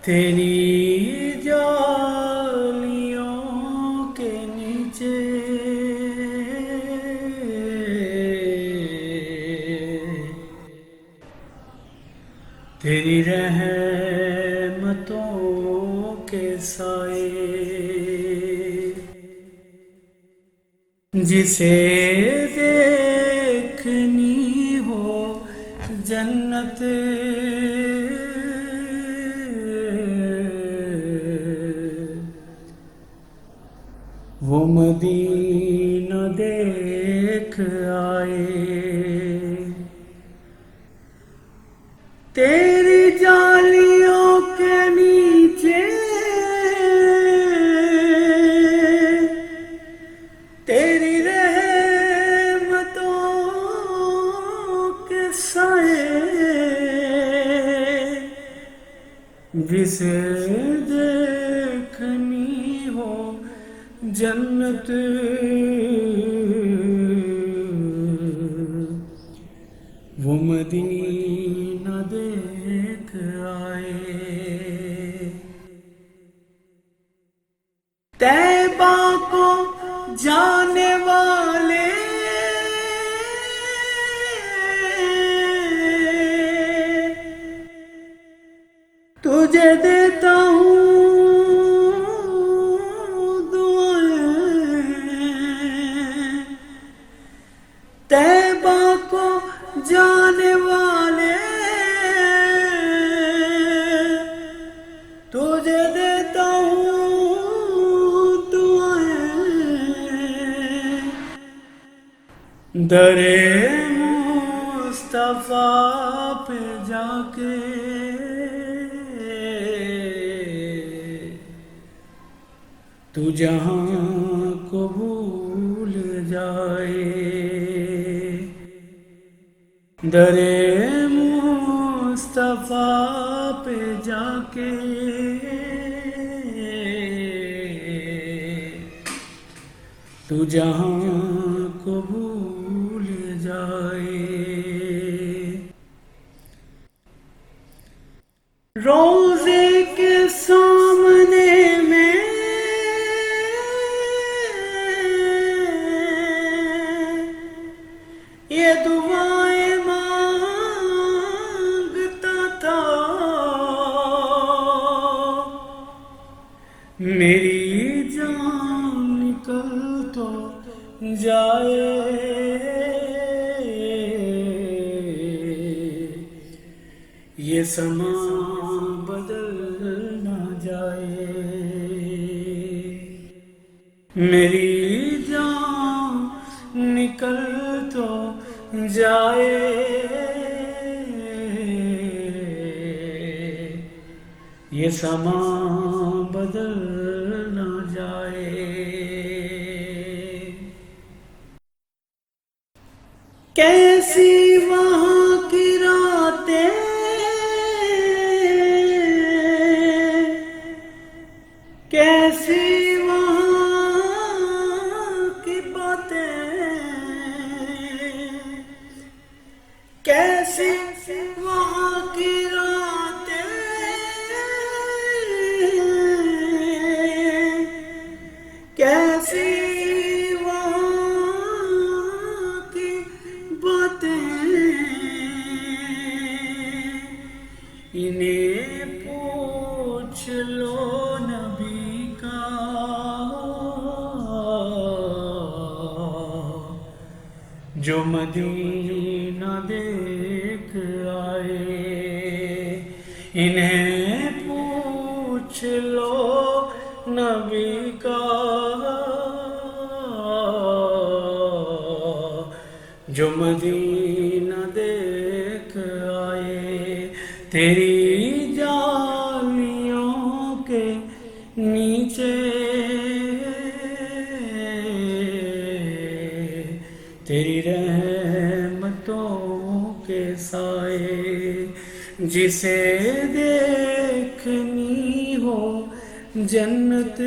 تیری جالیوں کے نیچے تیری رحمتوں کے سائے، جسے دیکھنی ہو جنت وہ مدینہ دیکھ آئے۔ تیری جالیوں کے نیچے تیری رحمتوں کے سائے، جسے دیکھنی ہو جنت وہ مدینہ دیکھ آئے۔ طیبہ کو جانے والے تجھے دیتا ہوں طیبہ کو جانے والے تجھے دیتا ہوں دعائیں، در مصطفیٰ پہ جا کے تو جہاں کو بھول جائے، در مصطفیٰ پہ جا کے تو جہاں کو بھول جائے۔ روضے کے سامنے میں یہ دعائیں مانگتا تھا، میری جان نکل تو جائے، یہ سما بدل نہ جائے، میری جان نکل تو جائے، یہ سما بدل نہ جائے۔ کیسی وہاں کی راتیں، کیسی وہاں کی باتیں، کیسی وہاں کی راتیں، کیسی وہاں کی باتیں، انہیں پوچھ لو نبی کا جو مدینہ دیکھ آئے، انہیں پوچھ لو نبی کا جو مدینہ دیکھ آئے۔ تیری جالیوں کے نیچے تیری رحمتوں کے سائے، جسے دیکھنی ہو جنت